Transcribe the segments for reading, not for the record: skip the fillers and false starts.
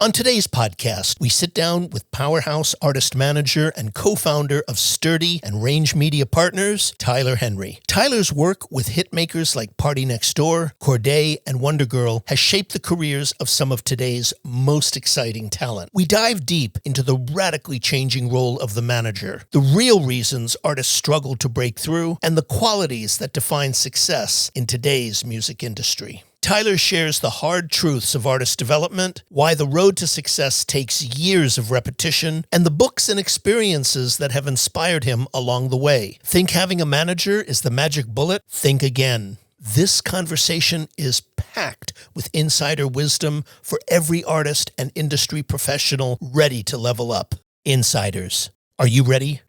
On today's podcast, we sit down with Powerhouse artist manager and co-founder of Sturdy and Range Media Partners, Tyler Henry. Tyler's work with hitmakers like Party Next Door, Corday, and Wonder Girl has shaped the careers of some of today's most exciting talent. We dive deep into the radically changing role of the manager, the real reasons artists struggle to break through, and the qualities that define success in today's music industry. Tyler shares the hard truths of artist development, why the road to success takes years of repetition, and the books and experiences that have inspired him along the way. Think having a manager is the magic bullet? Think again. This conversation is packed with insider wisdom for every artist and industry professional ready to level up. Insiders, are you ready?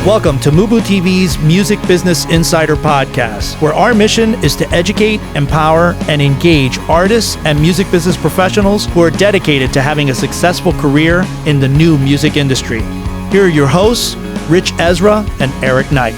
Welcome to MUBUTV's Music Business Insider Podcast, where our mission is to educate, empower, and engage artists and music business professionals who are dedicated to having a successful career in the new music industry. Here are your hosts, Rich Ezra and Eric Knight.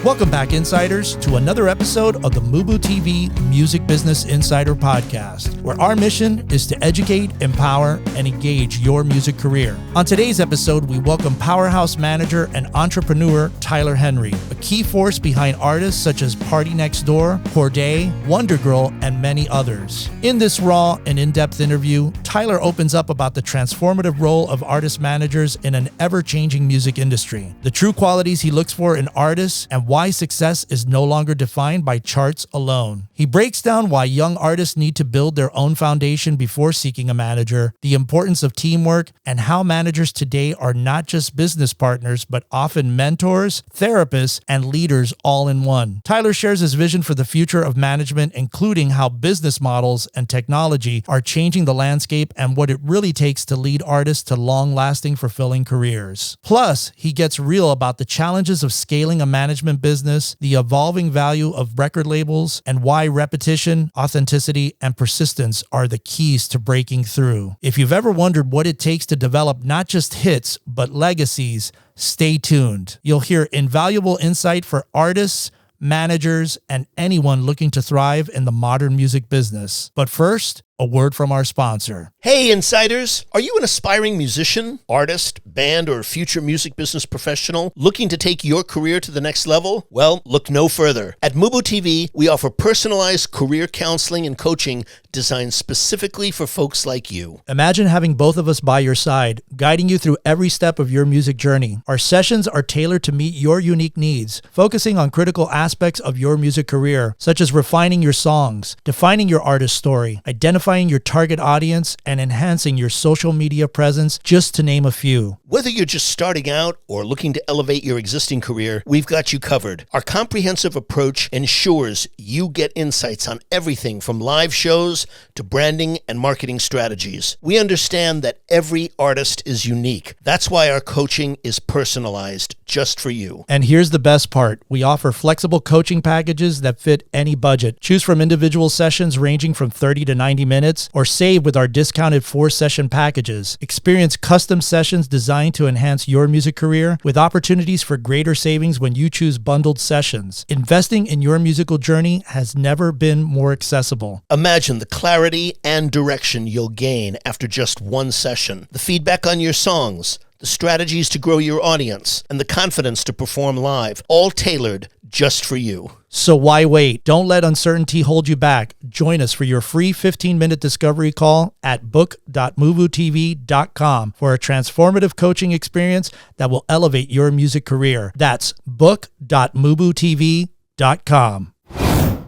Welcome back, Insiders, to another episode of the MUBUTV Music Business Insider Podcast, where our mission is to educate, empower, and engage your music career. On today's episode, we welcome Powerhouse manager and entrepreneur Tyler Henry, a key force behind artists such as Party Next Door, Corday, Wonder Girl, and many others. In this raw and in-depth interview, Tyler opens up about the transformative role of artist managers in an ever-changing music industry, the true qualities he looks for in artists, and why success is no longer defined by charts alone. He breaks down why young artists need to build their own foundation before seeking a manager, the importance of teamwork, and how managers today are not just business partners, but often mentors, therapists, and leaders all in one. Tyler shares his vision for the future of management, including how business models and technology are changing the landscape and what it really takes to lead artists to long-lasting, fulfilling careers. Plus, he gets real about the challenges of scaling a management business, the evolving value of record labels, and why repetition, authenticity, and persistence are the keys to breaking through. If you've ever wondered what it takes to develop not just hits, but legacies, stay tuned. You'll hear invaluable insight for artists, managers, and anyone looking to thrive in the modern music business. But first, a word from our sponsor. Hey, Insiders! Are you an aspiring musician, artist, band, or future music business professional looking to take your career to the next level? Well, look no further. At MUBUTV, we offer personalized career counseling and coaching designed specifically for folks like you. Imagine having both of us by your side, guiding you through every step of your music journey. Our sessions are tailored to meet your unique needs, focusing on critical aspects of your music career, such as refining your songs, defining your artist story, identifying your target audience, and enhancing your social media presence, just to name a few. Whether you're just starting out or looking to elevate your existing career, we've got you covered. Our comprehensive approach ensures you get insights on everything from live shows to branding and marketing strategies. We understand that every artist is unique. That's why our coaching is personalized just for you. And here's the best part. We offer flexible coaching packages that fit any budget. Choose from individual sessions ranging from 30 to 90 minutes, or save with our discounted 4-session packages. Experience custom sessions designed to enhance your music career, with opportunities for greater savings when you choose bundled sessions. Investing in your musical journey has never been more accessible. Imagine the clarity and direction you'll gain after just one session. The feedback on your songs, the strategies to grow your audience, and the confidence to perform live, all tailored just for you. So why wait? Don't let uncertainty hold you back. Join us for your free 15-minute discovery call at book.mubutv.com for a transformative coaching experience that will elevate your music career. That's book.mubutv.com.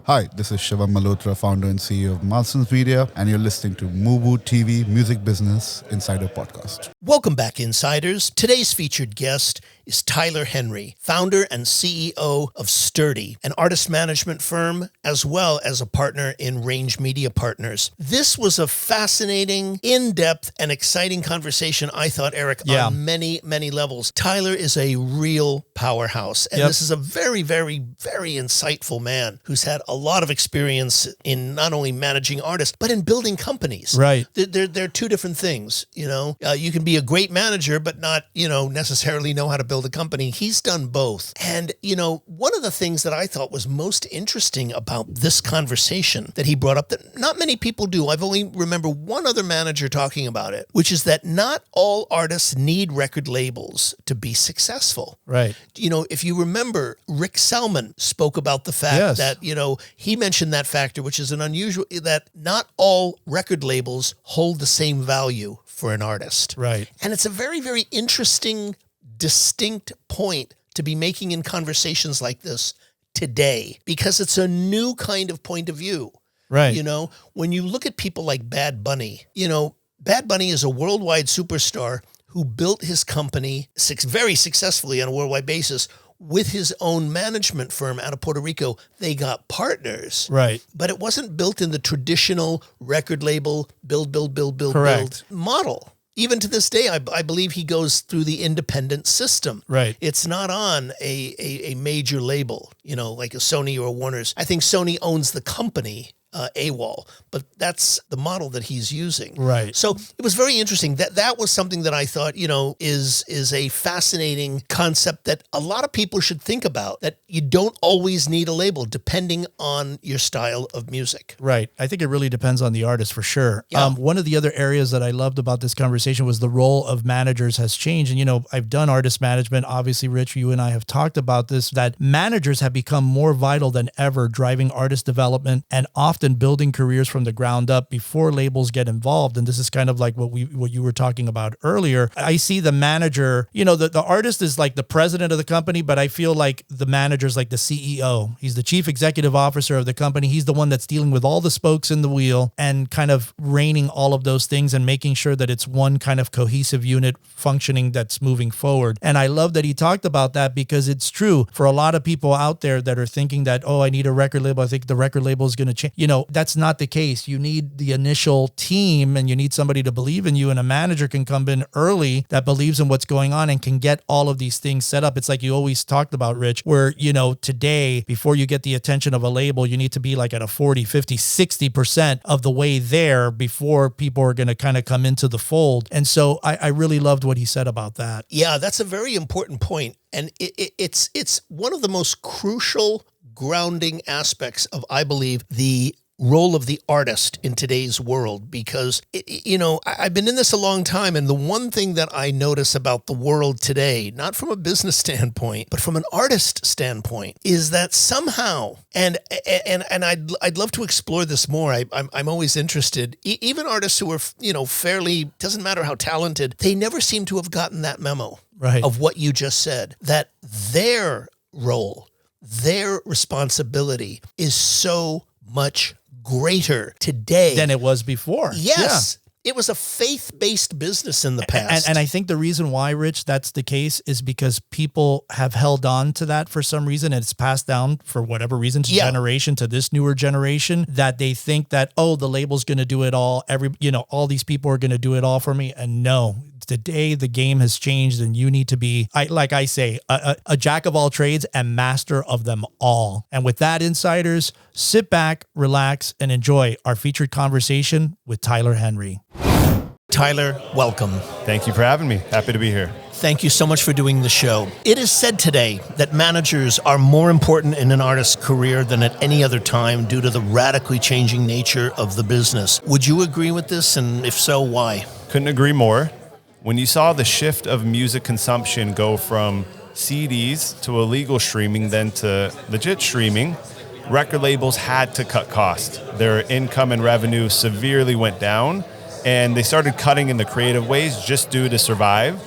Hi, this is Shivam Malhotra, founder and CEO of Marston's Media, and you're listening to MUBUTV Music Business Insider Podcast. Welcome back, Insiders. Today's featured guest is Tyler Henry, founder and CEO of Sturdy, an artist management firm, as well as a partner in Range Media Partners. This was a fascinating, in-depth, and exciting conversation, I thought, Eric, on many, many levels. Tyler is a real powerhouse, and this is a very, very, very insightful man who's had a lot of experience in not only managing artists, but in building companies. Right. They're two different things, you know. You can be a great manager, but not, necessarily know how to build build a company. He's done both. And, one of the things that I thought was most interesting about this conversation that he brought up that not many people do, I've only remember one other manager talking about it, which is that not all artists need record labels to be successful. Right. If you remember, Rick Selman spoke about the fact that, he mentioned that factor, which is an unusual, that not all record labels hold the same value for an artist. Right. And it's a very, very interesting, distinct point to be making in conversations like this today, because it's a new kind of point of view. Right. When you look at people like Bad Bunny, Bad Bunny is a worldwide superstar who built his company very successfully on a worldwide basis with his own management firm out of Puerto Rico. They got partners. Right. But it wasn't built in the traditional record label, build model. Even to this day, I believe he goes through the independent system. Right. It's not on a major label, like a Sony or a Warner's. I think Sony owns the company, AWOL, but that's the model that he's using. Right. So it was very interesting. That was something that I thought, is a fascinating concept that a lot of people should think about, that you don't always need a label depending on your style of music. Right. I think it really depends on the artist for sure. Yeah. One of the other areas that I loved about this conversation was the role of managers has changed. And, I've done artist management. Obviously, Rich, you and I have talked about this, that managers have become more vital than ever, driving artist development and often building careers from the ground up before labels get involved. And this is kind of like what you were talking about earlier. I see the manager, the artist is like the president of the company, but I feel like the manager is like the CEO. He's the chief executive officer of the company. He's the one that's dealing with all the spokes in the wheel and kind of reining all of those things and making sure that it's one kind of cohesive unit functioning that's moving forward. And I love that he talked about that, because it's true for a lot of people out there that are thinking that, I need a record label. I think the record label is going to change. That's not the case. You need the initial team, and you need somebody to believe in you, and a manager can come in early that believes in what's going on and can get all of these things set up. It's like you always talked about, Rich, where, today, before you get the attention of a label, you need to be like at a 40, 50, 60% of the way there before people are going to kind of come into the fold. And so I really loved what he said about that. Yeah, that's a very important point. And it's one of the most crucial grounding aspects of, I believe, the role of the artist in today's world, because, I've been in this a long time. And the one thing that I notice about the world today, not from a business standpoint, but from an artist standpoint, is that somehow, and I'd love to explore this more. I'm always interested. Even artists who are, fairly, doesn't matter how talented, they never seem to have gotten that memo of what you just said, that their role, their responsibility is so much greater today than it was before. Yes. Yeah. It was a faith-based business in the past. And I think the reason why, Rich, that's the case is because people have held on to that for some reason, and it's passed down for whatever reason to generation, to this newer generation, that they think that, the label's going to do it all. All these people are going to do it all for me. And no, today the game has changed, and you need to be, like I say, a jack of all trades and master of them all. And with that, insiders, sit back, relax, and enjoy our featured conversation with Tyler Henry. Tyler, welcome. Thank you for having me. Happy to be here. Thank you so much for doing the show. It is said today that managers are more important in an artist's career than at any other time due to the radically changing nature of the business. Would you agree with this? And if so, why? Couldn't agree more. When you saw the shift of music consumption go from CDs to illegal streaming, then to legit streaming, record labels had to cut costs. Their income and revenue severely went down, and they started cutting in the creative ways just due to survive.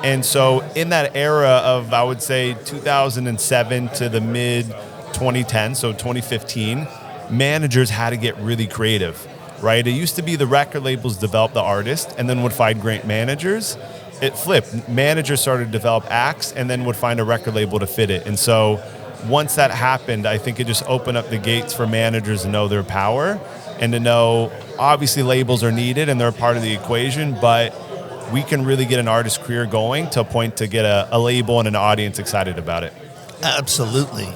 And so in that era of, I would say, 2007 to the mid-2010, so 2015, managers had to get really creative, right? It used to be the record labels developed the artist and then would find great managers. It flipped. Managers started to develop acts and then would find a record label to fit it. And so once that happened, I think it just opened up the gates for managers to know their power and to know, obviously, labels are needed and they're a part of the equation, but we can really get an artist's career going to a point to get a label and an audience excited about it. Absolutely.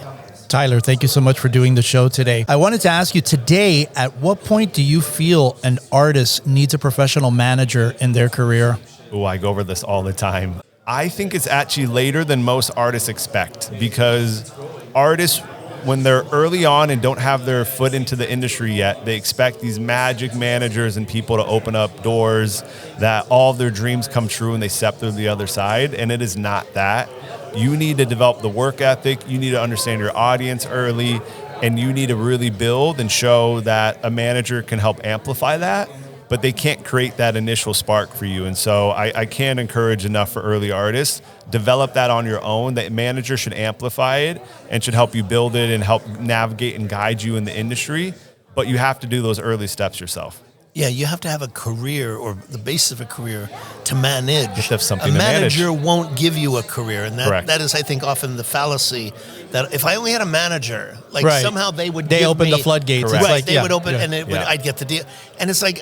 Tyler, thank you so much for doing the show today. I wanted to ask you today, at what point do you feel an artist needs a professional manager in their career? Oh, I go over this all the time. I think it's actually later than most artists expect, because artists, when they're early on and don't have their foot into the industry yet, they expect these magic managers and people to open up doors, that all of their dreams come true and they step through the other side. And it is not that. You need to develop the work ethic. You need to understand your audience early, and you need to really build and show that a manager can help amplify that, but they can't create that initial spark for you. And so I can't encourage enough for early artists. Develop that on your own. The manager should amplify it and should help you build it and help navigate and guide you in the industry. But you have to do those early steps yourself. Yeah, you have to have a career, or the basis of a career, to manage. You have to have something a to manage. manager won't give you a career, and Correct. that is, I think, often the fallacy, that if I only had a manager, like Right. somehow they would They give open me, the floodgates. Correct. It's right, like, they yeah, would open, yeah. and I'd get the deal. And it's like,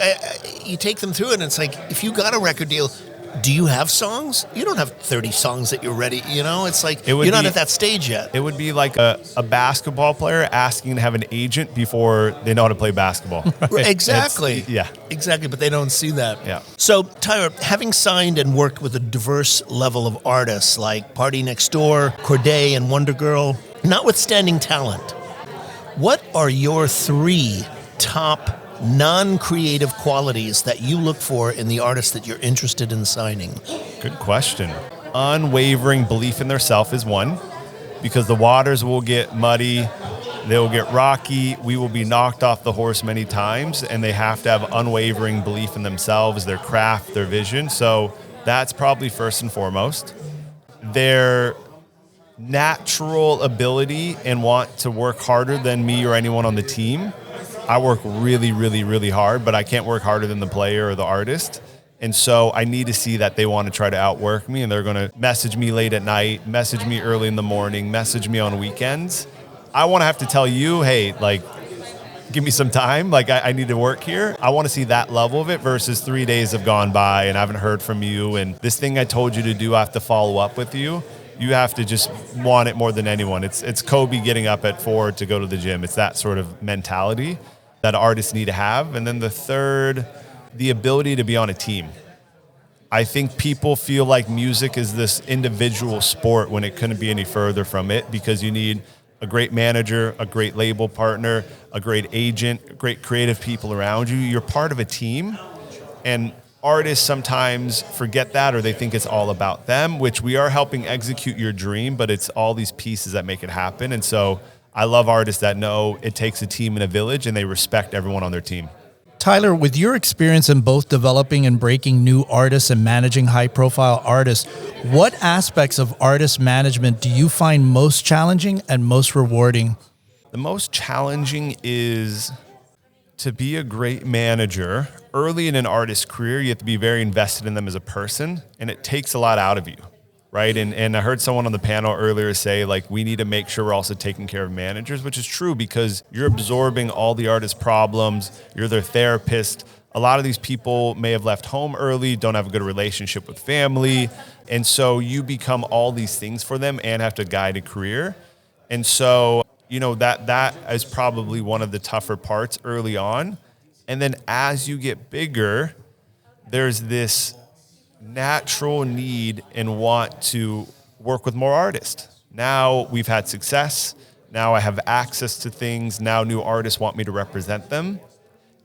you take them through it, and it's like, if you got a record deal, do you have songs? You don't have 30 songs that you're ready. It's like, you're not at that stage yet. It would be like a basketball player asking to have an agent before they know how to play basketball. Exactly. Yeah. Exactly, but they don't see that. Yeah. So, Tyler, having signed and worked with a diverse level of artists like Party Next Door, Corday, and Wonder Girl, notwithstanding talent, what are your 3 top non-creative qualities that you look for in the artist that you're interested in signing? Good question. Unwavering belief in themselves is one, because the waters will get muddy, they will get rocky, we will be knocked off the horse many times, and they have to have unwavering belief in themselves, their craft, their vision. So that's probably first and foremost. Their natural ability and want to work harder than me or anyone on the team. I work really, really, really hard, but I can't work harder than the player or the artist. And so I need to see that they want to try to outwork me, and they're going to message me late at night, message me early in the morning, message me on weekends. I want to have to tell you, hey, like, give me some time. Like, I need to work here. I want to see that level of it versus 3 days have gone by and I haven't heard from you. And this thing I told you to do, I have to follow up with you. You have to just want it more than anyone. It's Kobe getting up at 4 to go to the gym. It's that sort of mentality that artists need to have. And then the third, the ability to be on a team. I think people feel like music is this individual sport when it couldn't be any further from it, because you need a great manager, a great label partner, a great agent, great creative people around you. You're part of a team, and artists sometimes forget that, or they think it's all about them, which we are helping execute your dream, but it's all these pieces that make it happen. And so I love artists that know it takes a team and a village, and they respect everyone on their team. Tyler, with your experience in both developing and breaking new artists and managing high-profile artists, what aspects of artist management do you find most challenging and most rewarding? The most challenging is to be a great manager. Early in an artist's career, you have to be very invested in them as a person, and it takes a lot out of you. Right. And I heard someone on the panel earlier say, like, we need to make sure we're also taking care of managers, which is true, because you're absorbing all the artist's problems. You're their therapist. A lot of these people may have left home early, don't have a good relationship with family. And so you become all these things for them and have to guide a career. And so, that is probably one of the tougher parts early on. And then as you get bigger, there's this natural need and want to work with more artists. Now we've had success. Now I have access to things. Now new artists want me to represent them.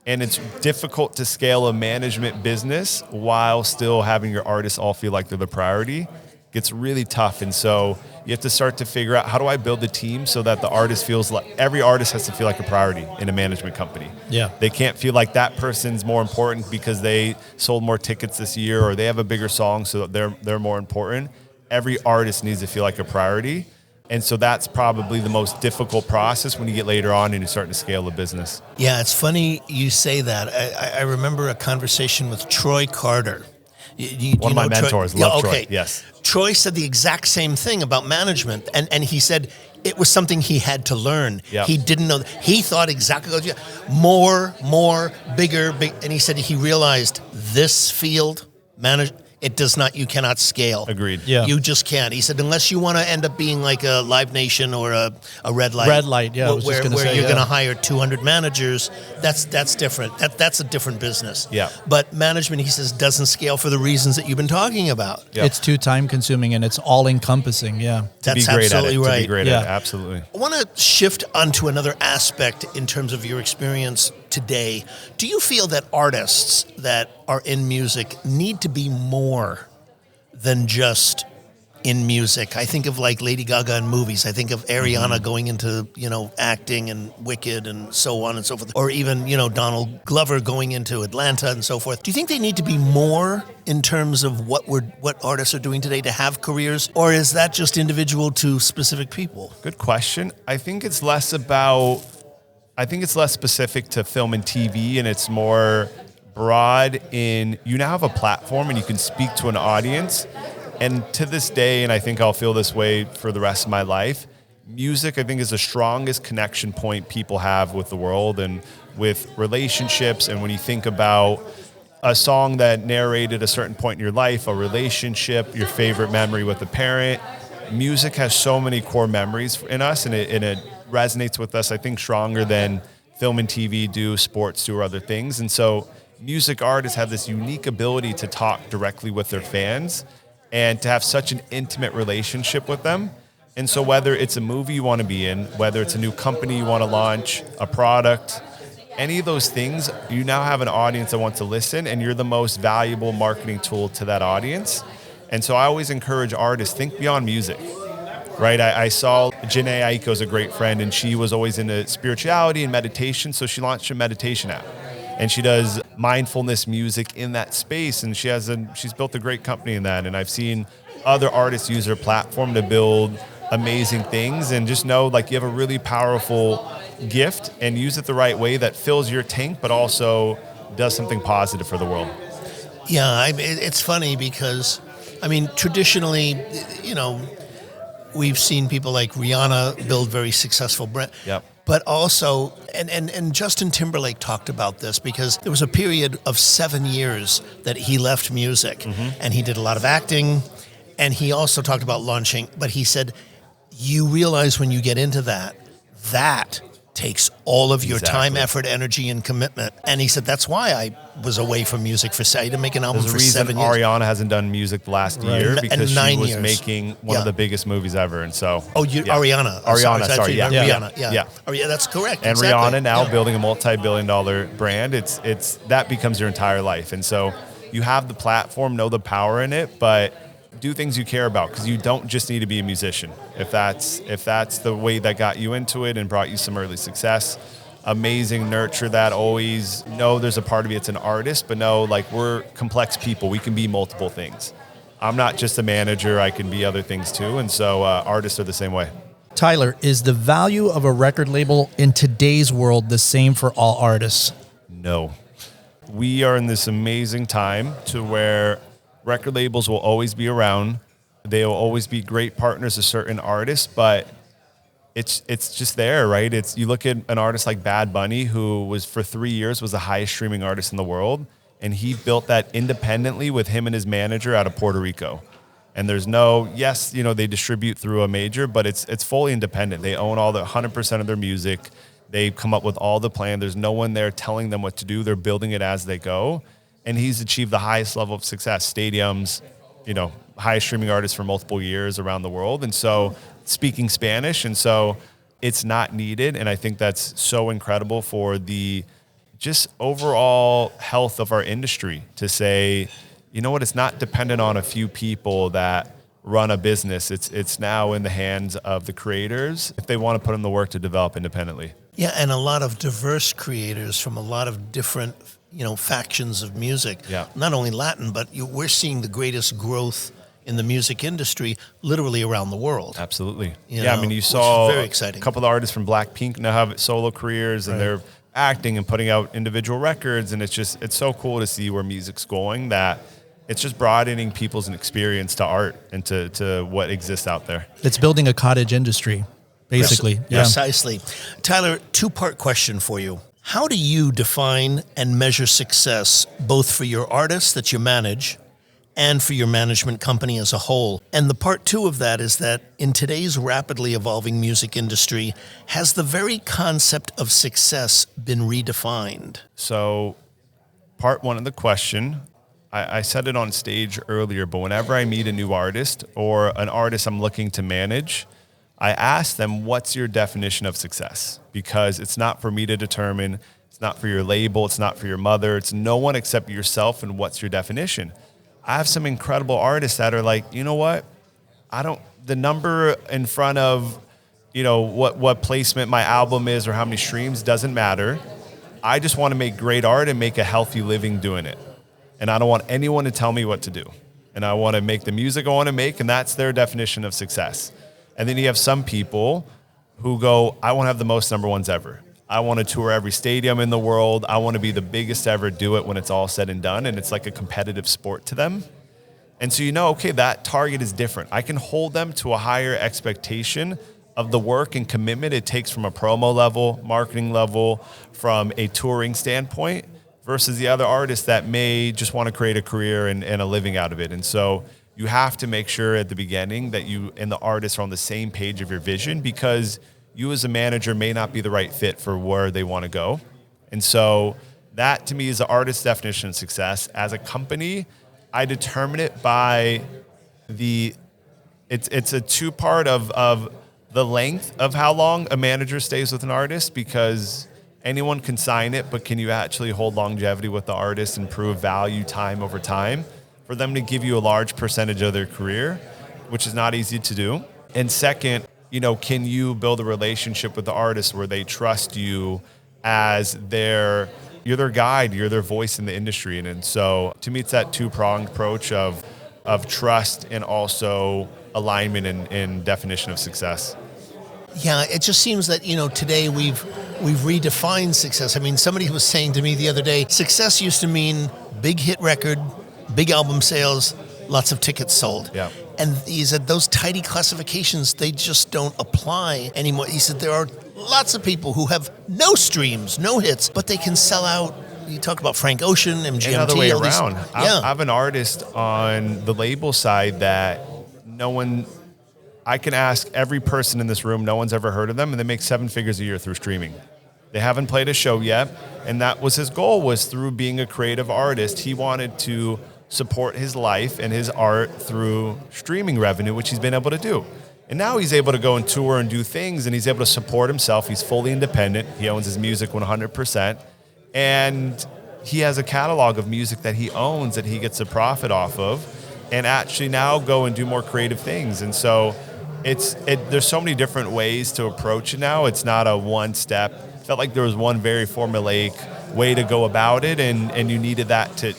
And it's difficult to scale a management business while still having your artists all feel like they're the priority. It gets really tough. And so you have to start to figure out, how do I build a team so that the artist feels like, every artist has to feel like a priority in a management company. Yeah. They can't feel like that person's more important because they sold more tickets this year, or they have a bigger song, so that they're more important. Every artist needs to feel like a priority. And so that's probably the most difficult process when you get later on and you're starting to scale a business. Yeah, it's funny you say that. I remember a conversation with Troy Carter. One of my mentors, love Troy, yes. Troy said the exact same thing about management, and he said it was something he had to learn. Yep. He didn't know. He thought exactly more, bigger, and he said he realized this field It does not, you cannot scale. Agreed. Yeah. You just can't. He said, unless you want to end up being like a Live Nation or a Red Light. Red Light, yeah, I was just Where, gonna where say, you're yeah. going to hire 200 managers, that's different. That's a different business. Yeah. But management, he says, doesn't scale for the reasons that you've been talking about. Yeah. It's too time consuming and it's all encompassing. Yeah. That's to be great absolutely at it, right. To be great Yeah. at it, absolutely. I want to shift onto another aspect in terms of your experience today. Do you feel that artists that are in music need to be more than just in music? I think of like Lady Gaga in movies. I think of Ariana going into, acting and Wicked and so on and so forth. Or even, Donald Glover going into Atlanta and so forth. Do you think they need to be more in terms of what artists are doing today to have careers? Or is that just individual to specific people? Good question. I think it's less specific to film and TV, and it's more broad in you now have a platform and you can speak to an audience. And to this day, and I think I'll feel this way for the rest of my life, music, I think, is the strongest connection point people have with the world and with relationships. And when you think about a song that narrated a certain point in your life, a relationship, your favorite memory with a parent, music has so many core memories in us, and it resonates with us, I think, stronger than film and TV do, sports do, or other things. And so music artists have this unique ability to talk directly with their fans and to have such an intimate relationship with them. And so whether it's a movie you want to be in, whether it's a new company you want to launch, a product, any of those things, you now have an audience that wants to listen, and you're the most valuable marketing tool to that audience. And so I always encourage artists, think beyond music, right? I saw Janae Aiko is a great friend, and she was always into spirituality and meditation, so she launched a meditation app. And she does mindfulness music in that space, and she's built a great company in that. And I've seen other artists use her platform to build amazing things, and just know like you have a really powerful gift and use it the right way that fills your tank, but also does something positive for the world. Yeah, it's funny because, traditionally, we've seen people like Rihanna build very successful brands. Yep. But also, and Justin Timberlake talked about this because there was a period of 7 years that he left music, and he did a lot of acting, and he also talked about launching, but he said, you realize when you get into that takes all of your time, effort, energy, and commitment. And he said, that's why I was away from music for, I didn't make an album There's for a reason 7 years. Ariana hasn't done music the last year And because she 9 was years. making one of the biggest movies ever. And so, Ariana. Rihanna, Yeah. Oh, yeah, that's correct. And exactly. Rihanna now building a multi-billion-dollar brand. It's that becomes your entire life. And so you have the platform, know the power in it, but do things you care about, because you don't just need to be a musician. If that's the way that got you into it and brought you some early success, amazing, nurture that. Always know there's a part of you that's an artist, but know like we're complex people. We can be multiple things. I'm not just a manager. I can be other things too. And so artists are the same way. Tyler, is the value of a record label in today's world the same for all artists? No. We are in this amazing time to where record labels will always be around. They will always be great partners to certain artists, but it's just there, right? You look at an artist like Bad Bunny, who was for 3 years was the highest streaming artist in the world, and he built that independently with him and his manager out of Puerto Rico. And there's they distribute through a major, but it's fully independent. They own all the 100% of their music. They come up with all the plan. There's no one there telling them what to do. They're building it as they go. And he's achieved the highest level of success, stadiums, highest streaming artist for multiple years around the world. And so speaking Spanish. And so it's not needed. And I think that's so incredible for the just overall health of our industry to say, you know what, it's not dependent on a few people that run a business. It's now in the hands of the creators if they want to put in the work to develop independently. Yeah, and a lot of diverse creators from a lot of different factions of music. Yeah. Not only Latin, but we're seeing the greatest growth in the music industry literally around the world. Absolutely. You you saw very exciting. a couple of artists from Blackpink now have solo careers, and they're acting and putting out individual records, and it's so cool to see where music's going, that it's just broadening people's experience to art and to what exists out there. It's building a cottage industry, basically. Yeah. Precisely. Tyler, two-part question for you. How do you define and measure success both for your artists that you manage and for your management company as a whole. And the part two of that is that in today's rapidly evolving music industry, has the very concept of success been redefined? So part one of the question, I said it on stage earlier, but whenever I meet a new artist or an artist I'm looking to manage, I ask them, what's your definition of success? Because it's not for me to determine, it's not for your label, it's not for your mother, it's no one except yourself, and what's your definition? I have some incredible artists that are like, you know what? The number in front of, what placement my album is or how many streams doesn't matter. I just want to make great art and make a healthy living doing it. And I don't want anyone to tell me what to do. And I want to make the music I want to make, and that's their definition of success. And then you have some people who go, I want to have the most number ones ever. I want to tour every stadium in the world. I want to be the biggest ever, do it when it's all said and done. And it's like a competitive sport to them. And so okay, that target is different. I can hold them to a higher expectation of the work and commitment it takes from a promo level, marketing level, from a touring standpoint, versus the other artists that may just want to create a career and a living out of it. And so you have to make sure at the beginning that you and the artist are on the same page of your vision, because you as a manager may not be the right fit for where they want to go. And so that to me is the artist's definition of success. As a company, I determine it by it's a two-part of the length of how long a manager stays with an artist, because anyone can sign it, but can you actually hold longevity with the artist and prove value time over time for them to give you a large percentage of their career, which is not easy to do. And second, can you build a relationship with the artist where they trust you as you're their guide, you're their voice in the industry. And so to me, it's that two-pronged approach of trust and also alignment and definition of success. Yeah, it just seems that, today we've redefined success. I mean, somebody was saying to me the other day, success used to mean big hit record, big album sales, lots of tickets sold. Yeah. And he said those tidy classifications, they just don't apply anymore. He said there are lots of people who have no streams, no hits, but they can sell out. You talk about Frank Ocean, MGMT. Another way around. I have an artist on the label side that I can ask every person in this room, no one's ever heard of them, and they make 7 figures a year through streaming. They haven't played a show yet, and that was his goal, was through being a creative artist. He wanted to support his life and his art through streaming revenue, which he's been able to do. And now he's able to go and tour and do things, and he's able to support himself. He's fully independent. He owns his music 100%. And he has a catalog of music that he owns that he gets a profit off of, and actually now go and do more creative things. And so there's so many different ways to approach it now. It's not a one step. It felt like there was one very formulaic way to go about it, and you needed that to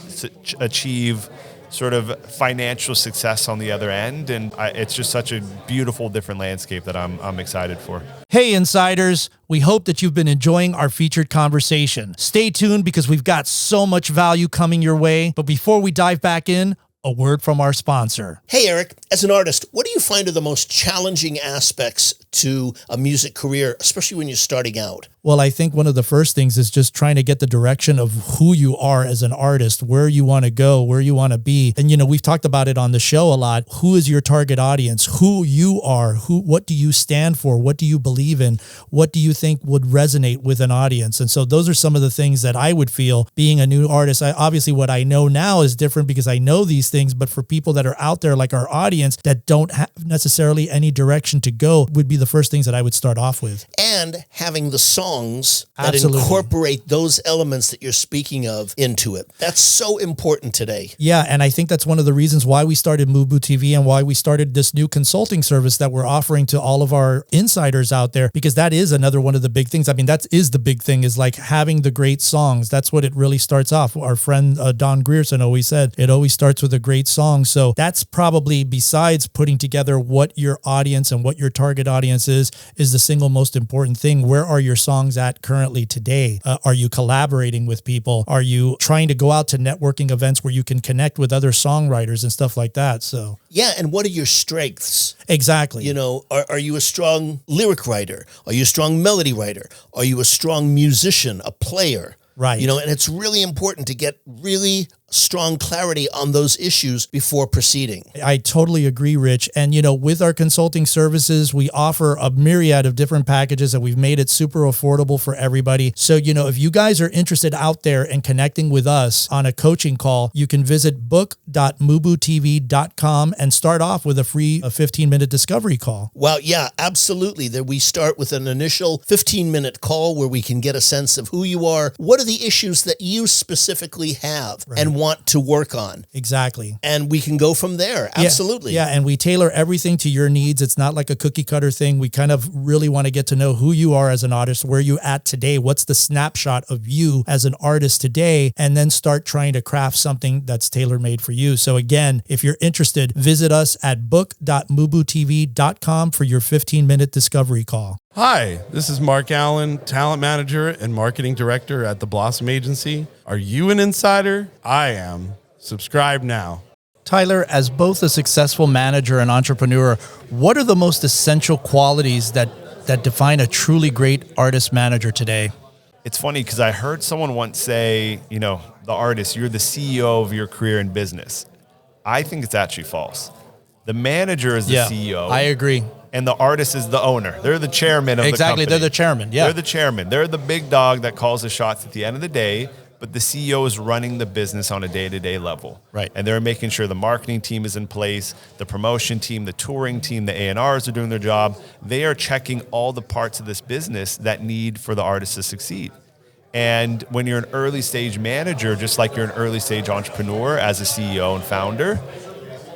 achieve sort of financial success on the other end. And it's just such a beautiful, different landscape that I'm excited for. Hey, insiders, we hope that you've been enjoying our featured conversation. Stay tuned because we've got so much value coming your way. But before we dive back in, a word from our sponsor. Hey, Eric, as an artist, what do you find are the most challenging aspects to a music career, especially when you're starting out? Well, I think one of the first things is just trying to get the direction of who you are as an artist, where you want to go, where you want to be. And, we've talked about it on the show a lot. Who is your target audience? Who you are? What do you stand for? What do you believe in? What do you think would resonate with an audience? And so those are some of the things that I would feel being a new artist. Obviously, what I know now is different because I know these things, but for people that are out there like our audience that don't have necessarily any direction to go would be the first things that I would start off with. And having the songs that Absolutely. Incorporate those elements that you're speaking of into it. That's so important today. Yeah, and I think that's one of the reasons why we started MUBUTV and why we started this new consulting service that we're offering to all of our insiders out there, because that is another one of the big things. I mean, that is the big thing, is like having the great songs. That's what it really starts off. Our friend Don Grierson always said, it always starts with a great song. So that's probably, besides putting together what your audience and what your target audience is the single most important thing. Where are your songs at currently today? Are you collaborating with people? Are you trying to go out to networking events where you can connect with other songwriters and stuff like that? So yeah, and what are your strengths? Exactly. Are you a strong lyric writer? Are you a strong melody writer? Are you a strong musician, a player? Right. And it's really important to get really strong clarity on those issues before proceeding. I totally agree, Rich. And, with our consulting services, we offer a myriad of different packages, and we've made it super affordable for everybody. So, if you guys are interested out there in connecting with us on a coaching call, you can visit book.mubutv.com and start off with a free 15-minute discovery call. Well, yeah, absolutely. There we start with an initial 15-minute call where we can get a sense of who you are, what are the issues that you specifically have and want to work on. Exactly. And we can go from there. Absolutely. Yeah, and we tailor everything to your needs. It's not like a cookie cutter thing. We kind of really want to get to know who you are as an artist, where you at today, what's the snapshot of you as an artist today, and then start trying to craft something that's tailor-made for you. So again, if you're interested, visit us at book.mubutv.com for your 15-minute discovery call. Hi, this is Mark Allen, talent manager and marketing director at the Blossom Agency. Are you an insider? I am. Subscribe now. Tyler, as both a successful manager and entrepreneur, what are the most essential qualities that define a truly great artist manager today? It's funny because I heard someone once say, the artist, you're the CEO of your career in business. I think it's actually false. The manager is the CEO. I agree. And the artist is the owner. They're the chairman of the company. Exactly, they're the chairman, yeah. They're the chairman. They're the big dog that calls the shots at the end of the day, but the CEO is running the business on a day-to-day level. Right. And they're making sure the marketing team is in place, the promotion team, the touring team, the A&Rs are doing their job. They are checking all the parts of this business that need for the artist to succeed. And when you're an early stage manager, just like you're an early stage entrepreneur as a CEO and founder,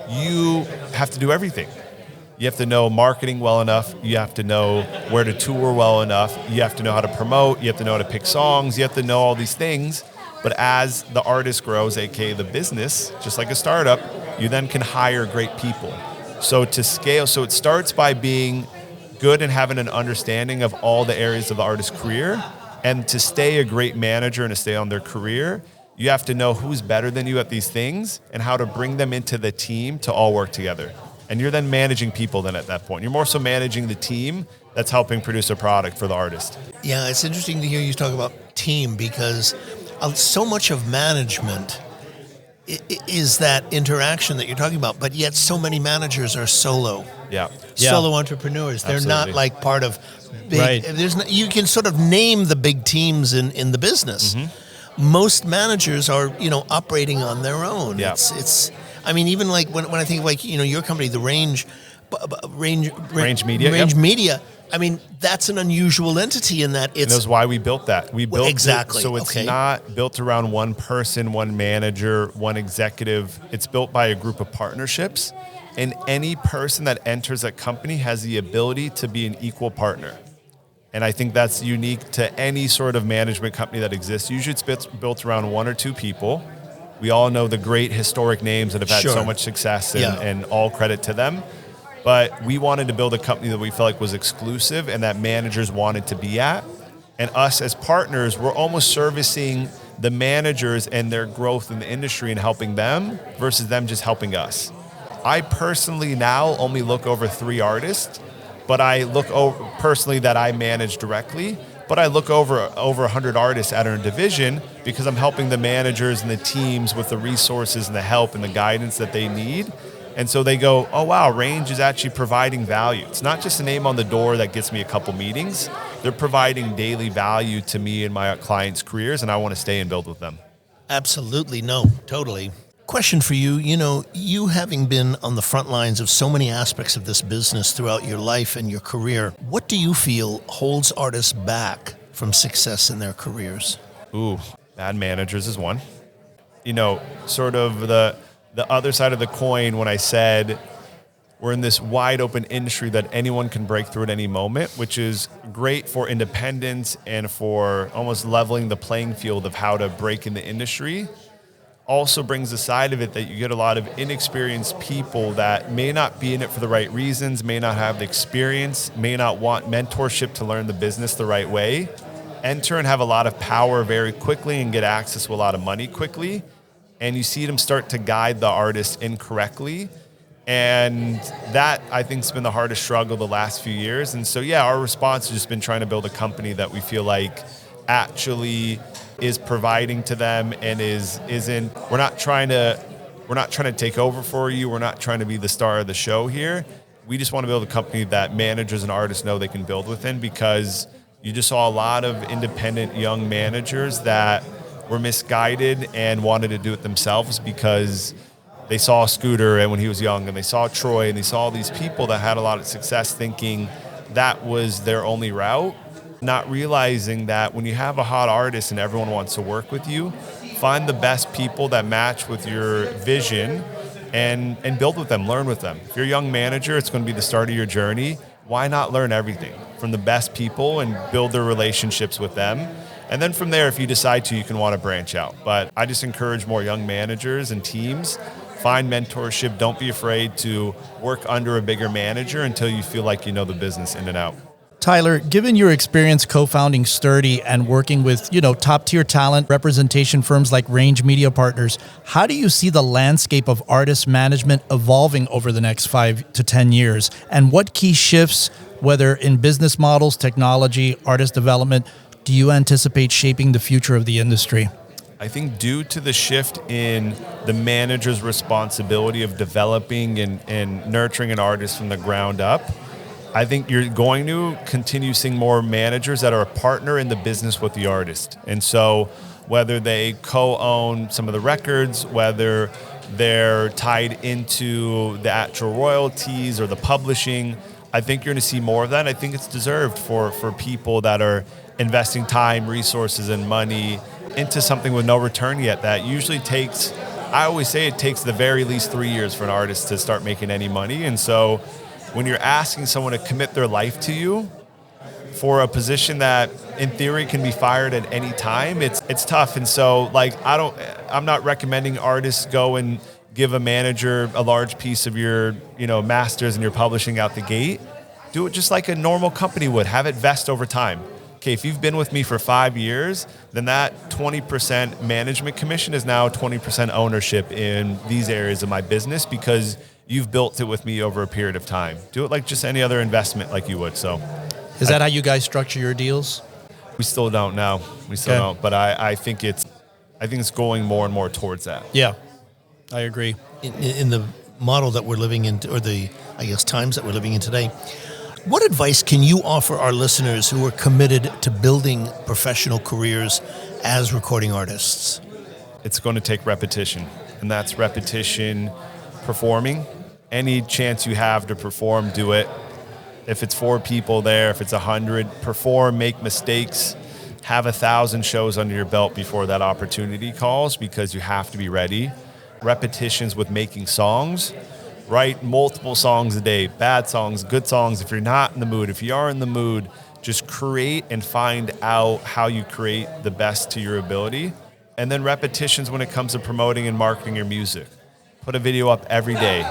you have to do everything. You have to know marketing well enough. You have to know where to tour well enough. You have to know how to promote. You have to know how to pick songs. You have to know all these things. But as the artist grows, aka the business, just like a startup, you then can hire great people. So to scale, so it starts by being good and having an understanding of all the areas of the artist's career. And to stay a great manager and to stay on their career, you have to know who's better than you at these things and how to bring them into the team to all work together. And you're then managing people then at that point. You're more so managing the team that's helping produce a product for the artist. Yeah, it's interesting to hear you talk about team because so much of management is that interaction that you're talking about, but yet so many managers are solo. Yeah. Solo entrepreneurs. They're Absolutely. not like part of big. Right. You can sort of name the big teams in the business. Mm-hmm. Most managers are, operating on their own. Yeah. It's I mean, even like when I think of your company, the Range Media. Media. I mean, that's an unusual entity in that And that's why we built that. We built exactly. it so it's Okay. not built around one person, one manager, one executive. It's built by a group of partnerships. And any person that enters a company has the ability to be an equal partner. And I think that's unique to any sort of management company that exists. Usually it's built around one or two people. We all know the great historic names that have had so much success and all credit to them. But we wanted to build a company that we felt like was exclusive and that managers wanted to be at. And us as partners, we're almost servicing the managers and their growth in the industry and helping them versus them just helping us. I personally now only look over 3 artists, but I look over personally that I manage directly. But I look over 100 artists at our division because I'm helping the managers and the teams with the resources and the help and the guidance that they need. And so they go, oh, wow, Range is actually providing value. It's not just a name on the door that gets me a couple meetings. They're providing daily value to me and my clients' careers, and I want to stay and build with them. Absolutely. No, totally. Question for you, you having been on the front lines of so many aspects of this business throughout your life and your career, what do you feel holds artists back from success in their careers? Ooh, bad managers is one. Sort of the other side of the coin when I said we're in this wide open industry that anyone can break through at any moment, which is great for independence and for almost leveling the playing field of how to break in the industry. Also brings the side of it that you get a lot of inexperienced people that may not be in it for the right reasons, may not have the experience, may not want mentorship to learn the business the right way, enter and have a lot of power very quickly and get access to a lot of money quickly. And you see them start to guide the artist incorrectly. And that, I think, has been the hardest struggle the last few years. And so, our response has just been trying to build a company that we feel like actually is providing to them and isn't. We're not trying to take over for you. We're not trying to be the star of the show here. We just want to build a company that managers and artists know they can build within, because you just saw a lot of independent young managers that were misguided and wanted to do it themselves because they saw Scooter and when he was young, and they saw Troy, and they saw all these people that had a lot of success thinking that was their only route, not realizing that when you have a hot artist and everyone wants to work with you, find the best people that match with your vision and build with them, learn with them. If you're a young manager, it's going to be the start of your journey. Why not learn everything from the best people and build their relationships with them? And then from there, if you decide to, you can want to branch out. But I just encourage more young managers and teams, find mentorship. Don't be afraid to work under a bigger manager until you feel like you know the business in and out. Tyler, given your experience co-founding Sturdy and working with, top-tier talent representation firms like Range Media Partners, how do you see the landscape of artist management evolving over the next 5 to 10 years? And what key shifts, whether in business models, technology, artist development, do you anticipate shaping the future of the industry? I think due to the shift in the manager's responsibility of developing and nurturing an artist from the ground up, I think you're going to continue seeing more managers that are a partner in the business with the artist. And so whether they co-own some of the records, whether they're tied into the actual royalties or the publishing, I think you're going to see more of that. I think it's deserved for people that are investing time, resources, and money into something with no return yet. That usually takes, I always say it takes the very least 3 years for an artist to start making any money. And so when you're asking someone to commit their life to you for a position that in theory can be fired at any time, it's tough. And so I'm not recommending artists go and give a manager a large piece of your, masters and your publishing out the gate. Do it just like a normal company would. Have it vest over time. Okay, if you've been with me for 5 years, then that 20% management commission is now 20% ownership in these areas of my business because you've built it with me over a period of time. Do it like just any other investment like you would. So, is that how you guys structure your deals? We still don't know. We still don't. But I think it's going more and more towards that. Yeah, I agree. In the model that we're living in, or the, times that we're living in today, what advice can you offer our listeners who are committed to building professional careers as recording artists? It's going to take repetition, and that's repetition performing. Any chance you have to perform, do it. If it's 4 people there, if it's 100, perform, make mistakes, have 1,000 shows under your belt before that opportunity calls, because you have to be ready. Repetitions with making songs. Write multiple songs a day, bad songs, good songs. If you're not in the mood, if you are in the mood, just create and find out how you create the best to your ability. And then repetitions when it comes to promoting and marketing your music. Put a video up every day.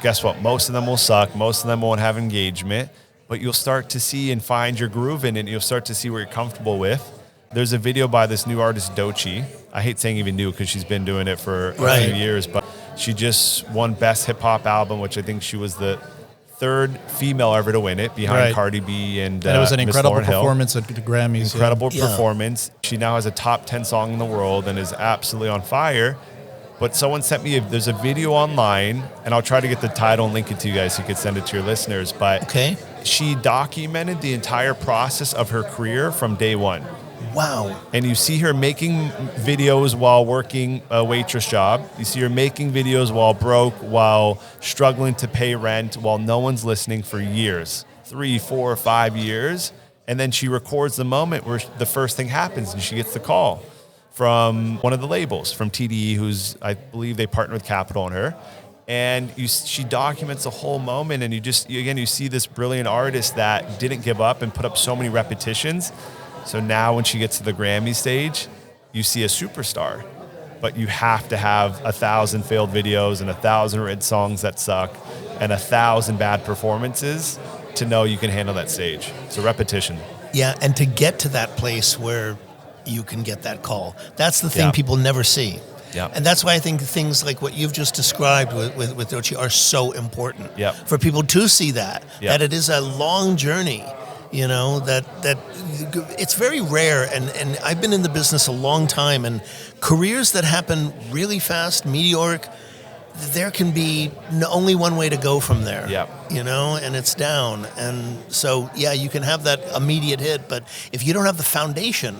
Guess what? Most of them will suck. Most of them won't have engagement, but you'll start to see and find your groove in it. You'll start to see what you're comfortable with. There's a video by this new artist, Doechii. I hate saying even new because she's been doing it for a few years, but she just won Best Hip Hop Album, which I think she was the 3rd female ever to win it, behind Cardi B and it was an incredible Lauryn Hill. Performance at the Grammys. Incredible performance. She now has a top 10 song in the world and is absolutely on fire. But someone sent me, there's a video online, and I'll try to get the title and link it to you guys so you can send it to your listeners. But she documented the entire process of her career from day one. Wow. And you see her making videos while working a waitress job. You see her making videos while broke, while struggling to pay rent, while no one's listening for years, 3, 4, 5 years. And then she records the moment where the first thing happens and she gets the call from one of the labels, from TDE, who's, I believe they partner with Capitol on her. And she documents the whole moment, and you see this brilliant artist that didn't give up and put up so many repetitions. So now when she gets to the Grammy stage, you see a superstar, but you have to have 1,000 failed videos and 1,000 written songs that suck and 1,000 bad performances to know you can handle that stage. So repetition. Yeah, and to get to that place where you can get that call. That's the thing people never see. Yeah. And that's why I think things like what you've just described with Doechii are so important for people to see that it is a long journey. You know, that it's very rare, and I've been in the business a long time, and careers that happen really fast, meteoric, there can be only one way to go from there. Yep. You know, and it's down. And so, yeah, you can have that immediate hit, but if you don't have the foundation.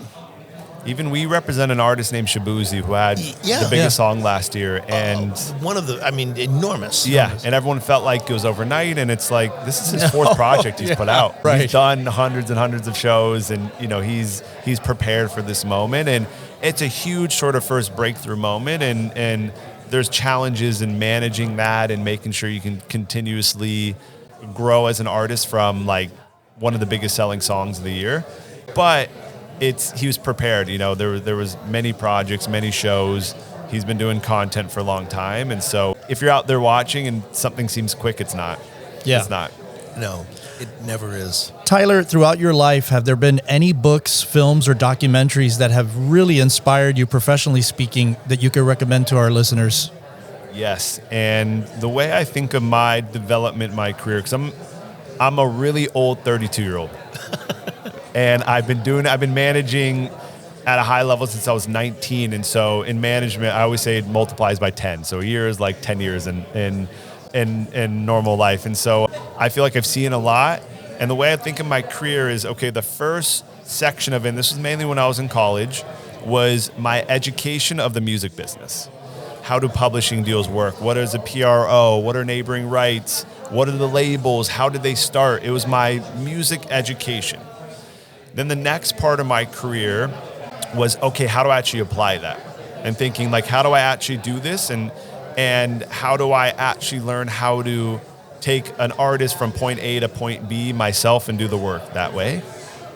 Even we represent an artist named Shabuzi who had the biggest song last year, and one of the, I mean, enormous. Yeah, and everyone felt like it was overnight, and it's like, this is his fourth project he's put out. Right. He's done hundreds and hundreds of shows, and you know, he's prepared for this moment, and it's a huge sort of first breakthrough moment, and there's challenges in managing that and making sure you can continuously grow as an artist from like one of the biggest selling songs of the year. But he was prepared, you know, there was many projects, many shows. He's been doing content for a long time. And so if you're out there watching and something seems quick, it's not. Yeah. It's not. No, it never is. Tyler, throughout your life, have there been any books, films, or documentaries that have really inspired you, professionally speaking, that you could recommend to our listeners? Yes. And the way I think of my development, my career, because I'm a really old 32-year-old. And I've been managing at a high level since I was 19. And so in management, I always say it multiplies by 10. So a year is like 10 years in normal life. And so I feel like I've seen a lot. And the way I think of my career is, okay, the first section of it, and this was mainly when I was in college, was my education of the music business. How do publishing deals work? What is a PRO? What are neighboring rights? What are the labels? How did they start? It was my music education. Then the next part of my career was, okay, how do I actually apply that? And thinking like, how do I actually do this? And how do I actually learn how to take an artist from point A to point B myself and do the work that way?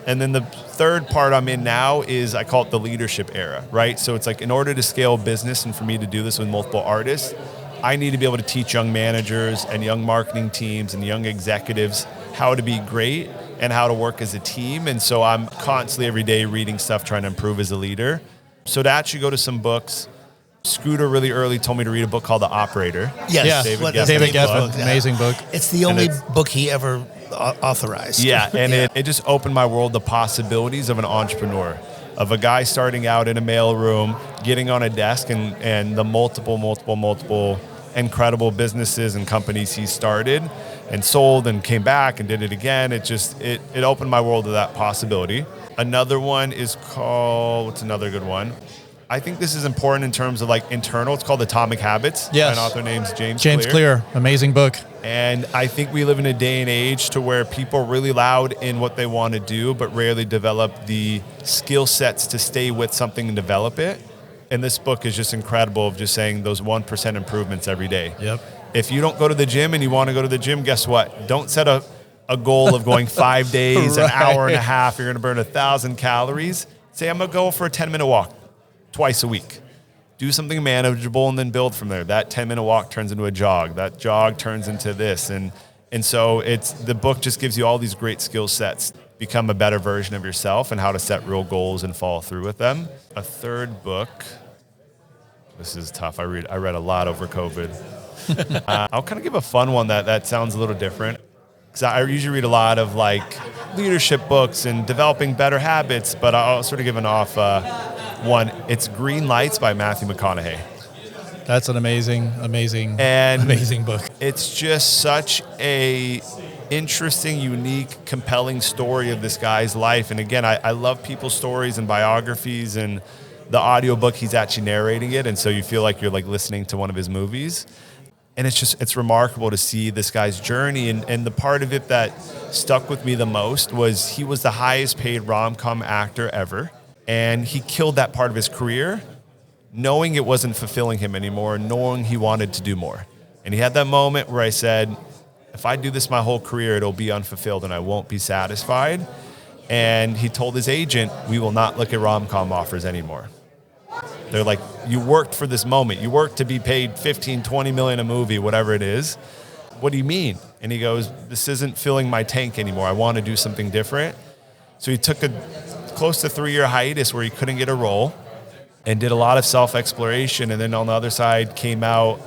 And then the third part I'm in now is, I call it the leadership era, right? So it's like, in order to scale business and for me to do this with multiple artists, I need to be able to teach young managers and young marketing teams and young executives how to be great and how to work as a team. And so I'm constantly every day reading stuff, trying to improve as a leader. So to actually go to some books, Scooter really early told me to read a book called The Operator. Yes. David Geffen, amazing book. It's the only book he ever authorized. Yeah, and It just opened my world, the possibilities of an entrepreneur, of a guy starting out in a mailroom, getting on a desk, and the multiple incredible businesses and companies he started and sold and came back and did it again. It opened my world to that possibility. Another one is called, what's another good one? I think this is important in terms of like internal. It's called Atomic Habits. Yes. An author named James Clear. Amazing book. And I think we live in a day and age to where people are really loud in what they want to do, but rarely develop the skill sets to stay with something and develop it. And this book is just incredible, of just saying those 1% improvements every day. Yep. If you don't go to the gym and you want to go to the gym, guess what? Don't set a goal of going 5 days, Right. an hour and a half. You're going to burn 1,000 calories. Say, I'm going to go for a 10-minute walk twice a week. Do something manageable and then build from there. That 10-minute walk turns into a jog. That jog turns into this. And so the book just gives you all these great skill sets. Become a better version of yourself and how to set real goals and follow through with them. A third book. This is tough. I read a lot over COVID. I'll kind of give a fun one that sounds a little different. Because I usually read a lot of like leadership books and developing better habits, but I'll sort of give an off one. It's Green Lights by Matthew McConaughey. That's an amazing book. It's just such a interesting, unique, compelling story of this guy's life. And again, I love people's stories and biographies, and the audiobook, he's actually narrating it. And so you feel like you're like listening to one of his movies. And it's remarkable to see this guy's journey. And the part of it that stuck with me the most was he was the highest paid rom-com actor ever. And he killed that part of his career, knowing it wasn't fulfilling him anymore, knowing he wanted to do more. And he had that moment where I said, if I do this my whole career, it'll be unfulfilled and I won't be satisfied. And he told his agent, we will not look at rom-com offers anymore. They're like, you worked for this moment. You worked to be paid 15, 20 million a movie, whatever it is. What do you mean? And he goes, this isn't filling my tank anymore. I want to do something different. So he took a close to 3-year hiatus where he couldn't get a role and did a lot of self-exploration. And then on the other side came out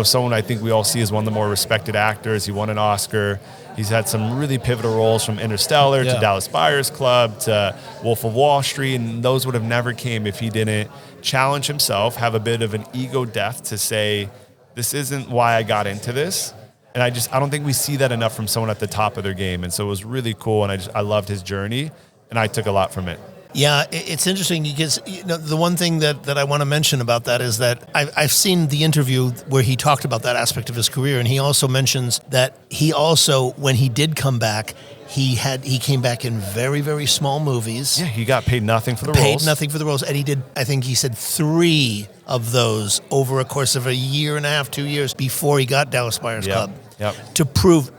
someone I think we all see as one of the more respected actors. He won an Oscar. He's had some really pivotal roles from Interstellar to Dallas Buyers Club to Wolf of Wall Street, and those would have never came if he didn't challenge himself, have a bit of an ego death to say, this isn't why I got into this. And I don't think we see that enough from someone at the top of their game. And so it was really cool, and I loved his journey, and I took a lot from it. Yeah, it's interesting because the one thing that I want to mention about that is that I've seen the interview where he talked about that aspect of his career, and he also mentions that he also, when he did come back, he came back in very, very small movies. Yeah, he got paid nothing for the roles. Paid nothing for the roles, and he did, I think he said 3 of those over a course of a year and a half, 2 years before he got Dallas Buyers Club. Yep. To prove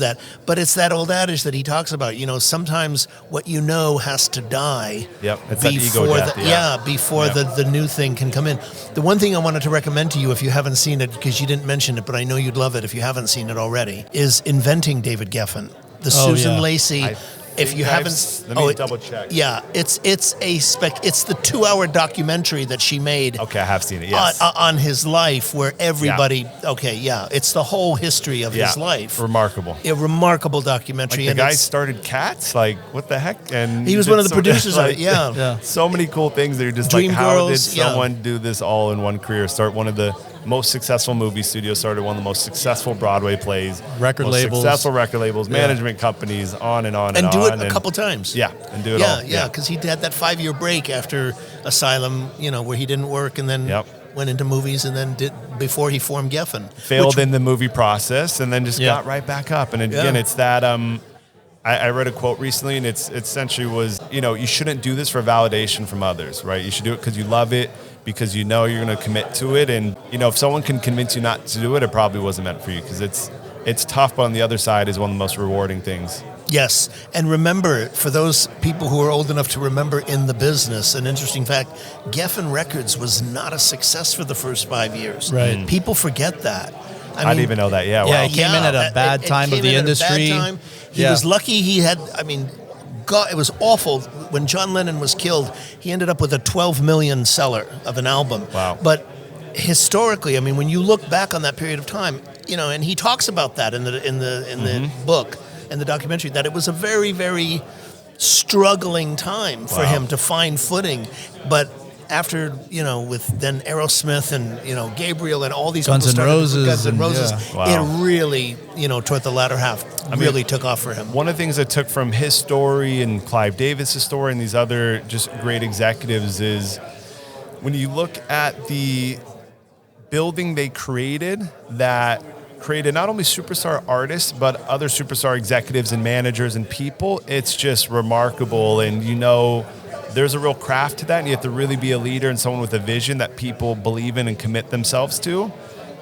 that. But it's that old adage that he talks about, sometimes what has to die. Yep, it's that ego death. Before the new thing can come in. The one thing I wanted to recommend to you, if you haven't seen it, because you didn't mention it, but I know you'd love it if you haven't seen it already, is Inventing David Geffen. The Susan Lacey. If you haven't, let me double check. Yeah, it's the 2-hour documentary that she made. Okay, I have seen it. Yes, on his life, where everybody. Yeah. Okay, yeah, it's the whole history of his life. Remarkable. A remarkable documentary. Like the guy started Cats. Like, what the heck? And he was one of the producers of it. Yeah. So many cool things that you're just Dream like, how Girls, did someone do this all in one career? Start one of the most successful movie studios, started one of the most successful Broadway plays, successful record labels, management companies, on and on and do it a couple times. Yeah, and do it all. Yeah, because he had that 5-year break after Asylum, where he didn't work, and then went into movies, and then before he formed Geffen. Failed in the movie process, and then just got right back up. And again, it's that. I read a quote recently, and it essentially was, you shouldn't do this for validation from others, right? You should do it because you love it, because you're going to commit to it. And, if someone can convince you not to do it, it probably wasn't meant for you, because it's tough, but on the other side is one of the most rewarding things. Yes, and remember, for those people who are old enough to remember in the business, an interesting fact, Geffen Records was not a success for the first 5 years. Right. People forget that. I didn't even know that. Yeah, wow. He came in at a bad time of the industry. He was lucky he had, God, it was awful. When John Lennon was killed, he ended up with a 12 million seller of an album. Wow. But historically, when you look back on that period of time, and he talks about that in the book and the documentary, that it was a very, very struggling time for him to find footing. But after, with then Aerosmith and, Gabriel and all these Guns people N' Roses, Guns N' Roses, yeah. it really, toward the latter half, really took off for him. One of the things I took from his story and Clive Davis' story and these other just great executives is when you look at the building they created that created not only superstar artists, but other superstar executives and managers and people, it's just remarkable. And there's a real craft to that, and you have to really be a leader and someone with a vision that people believe in and commit themselves to.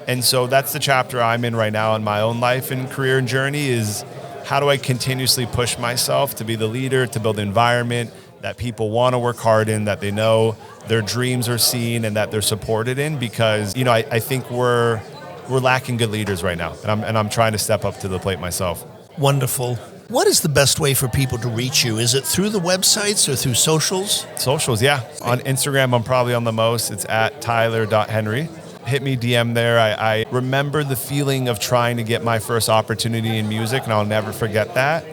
And so that's the chapter I'm in right now in my own life and career and journey, is how do I continuously push myself to be the leader, to build an environment that people want to work hard in, that they know their dreams are seen and that they're supported in, because I think we're lacking good leaders right now, and I'm trying to step up to the plate myself. Wonderful. What is the best way for people to reach you? Is it through the websites or through socials? Socials, yeah. On Instagram, I'm probably on the most. It's at tyler.henry. Hit me DM there. I remember the feeling of trying to get my first opportunity in music, and I'll never forget that.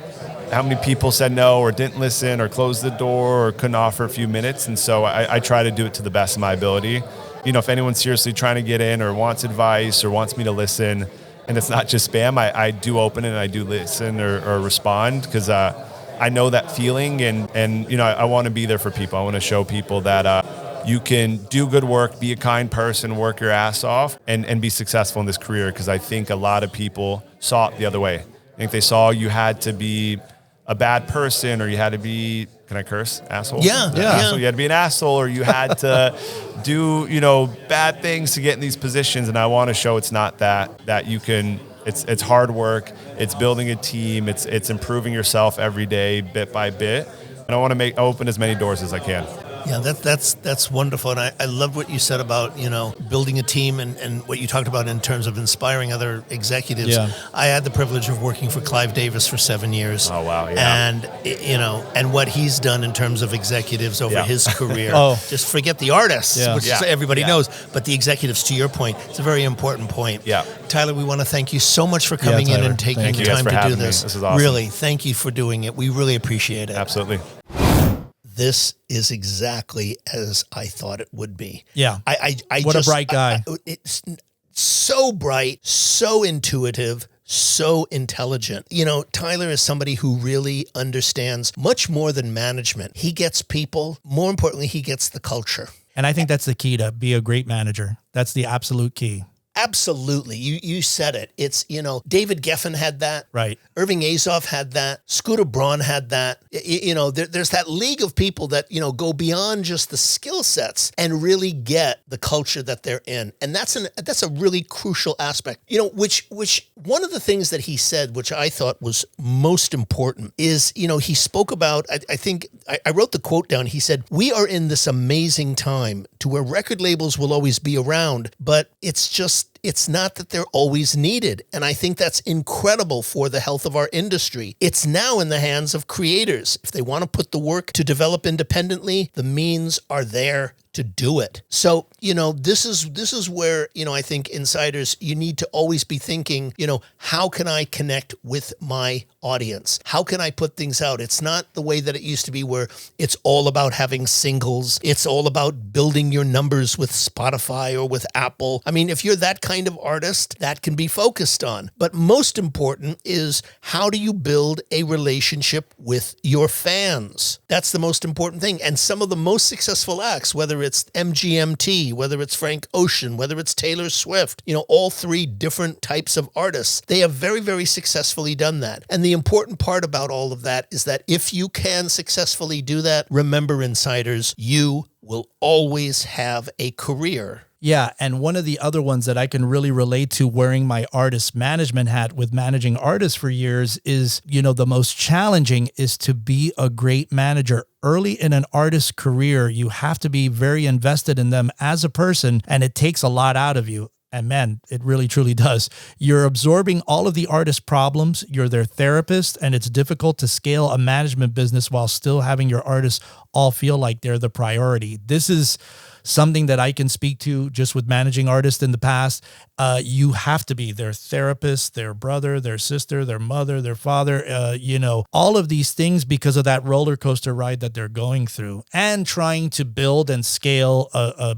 How many people said no or didn't listen or closed the door or couldn't offer a few minutes. And so I try to do it to the best of my ability. If anyone's seriously trying to get in or wants advice or wants me to listen, and it's not just spam, I do open it and I do listen or respond, because I know that feeling, and I want to be there for people. I want to show people that you can do good work, be a kind person, work your ass off, and be successful in this career, because I think a lot of people saw it the other way. I think they saw you had to be a bad person, or you had to be, can I curse? Asshole? Yeah. So you had to be an asshole, or you had to do, bad things to get in these positions. And I want to show it's not that you can, it's hard work. It's building a team. It's improving yourself every day, bit by bit. And I want to open as many doors as I can. Yeah, that's wonderful. And I love what you said about, building a team and what you talked about in terms of inspiring other executives. Yeah. I had the privilege of working for Clive Davis for 7 years. Oh, wow, yeah. And, and what he's done in terms of executives over Yeah. his career. Oh. Just forget the artists, Yeah. which Yeah. everybody Yeah. knows, but the executives, to your point, it's a very important point. Yeah. Tyler, we want to thank you so much for coming in Tyler. and taking Thank the you guys time for to do having me. this. This is awesome. Really, thank you for doing it. We really appreciate it. Absolutely. This is exactly as I thought it would be. Yeah. I What a just- bright guy. It's so bright, so intuitive, so intelligent. Tyler is somebody who really understands much more than management. He gets people. More importantly, he gets the culture. And I think that's the key to be a great manager. That's the absolute key. Absolutely. You said it. It's, David Geffen had that. Right. Irving Azoff had that. Scooter Braun had that. There's that league of people that, go beyond just the skill sets and really get the culture that they're in. And that's a really crucial aspect, which one of the things that he said, which I thought was most important is, he spoke about, I think I wrote the quote down. He said, "We are in this amazing time to where record labels will always be around, but it's not that they're always needed." And I think that's incredible for the health of our industry. It's now in the hands of creators. If they want to put the work to develop independently, the means are there to do it. So, this is where, I think insiders, you need to always be thinking, how can I connect with my audience? How can I put things out? It's not the way that it used to be where it's all about having singles. It's all about building your numbers with Spotify or with Apple. I mean, if you're that kind of artist, that can be focused on. But most important is, how do you build a relationship with your fans? That's the most important thing. And some of the most successful acts, whether it's MGMT, whether it's Frank Ocean, whether it's Taylor Swift, all three different types of artists, they have very, very successfully done that. And the important part about all of that is that if you can successfully do that, remember, insiders, you will always have a career. Yeah, and one of the other ones that I can really relate to wearing my artist management hat with managing artists for years is, the most challenging is to be a great manager. Early in an artist's career, you have to be very invested in them as a person, and it takes a lot out of you. And man, it really, truly does. You're absorbing all of the artist's problems. You're their therapist, and it's difficult to scale a management business while still having your artists all feel like they're the priority. This is something that I can speak to just with managing artists in the past. You have to be their therapist, their brother, their sister, their mother, their father, all of these things because of that roller coaster ride that they're going through and trying to build and scale a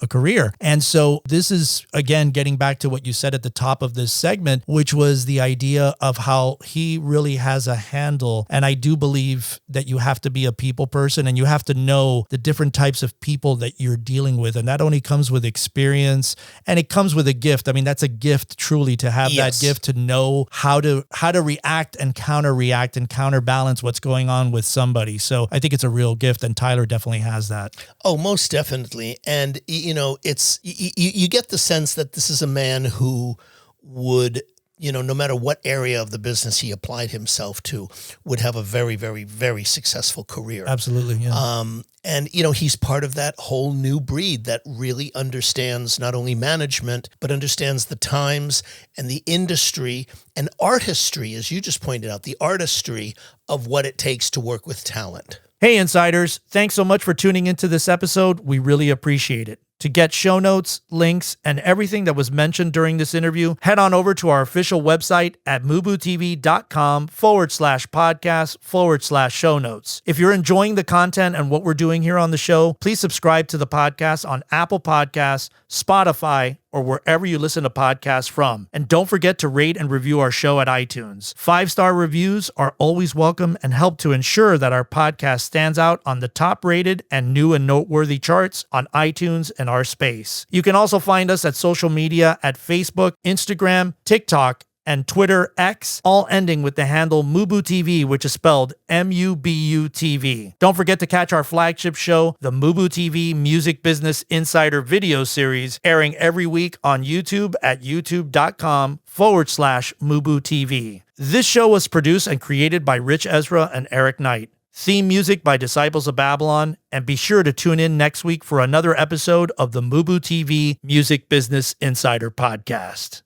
career. And so this is, again, getting back to what you said at the top of this segment, which was the idea of how he really has a handle. And I do believe that you have to be a people person and you have to know the different types of people that you're dealing with. And that only comes with experience, and it comes with a gift. I mean, that's a gift truly, to have that gift, to know how to react and counter-react and counterbalance what's going on with somebody. So I think it's a real gift, and Tyler definitely has that. Oh, most definitely. And, it's, you get the sense that this is a man who would, no matter what area of the business he applied himself to, would have a very, very, very successful career. Absolutely. Yeah. And, he's part of that whole new breed that really understands not only management, but understands the times and the industry and artistry, as you just pointed out, the artistry of what it takes to work with talent. Hey, insiders, thanks so much for tuning into this episode. We really appreciate it. To get show notes, links, and everything that was mentioned during this interview, head on over to our official website at MUBUTV.com/podcast/show notes. If you're enjoying the content and what we're doing here on the show, please subscribe to the podcast on Apple Podcasts, Spotify, or wherever you listen to podcasts from. And don't forget to rate and review our show at iTunes. 5-star reviews are always welcome and help to ensure that our podcast stands out on the top-rated and new and noteworthy charts on iTunes and our space. You can also find us at social media at Facebook, Instagram, TikTok, and Twitter X, all ending with the handle MUBUTV, which is spelled MUBUTV. Don't forget to catch our flagship show, the MUBUTV Music Business Insider video series, airing every week on YouTube at youtube.com/MUBUTV. This show was produced and created by Rich Ezra and Eric Knight. Theme music by Disciples of Babylon. And be sure to tune in next week for another episode of the MUBUTV Music Business Insider Podcast.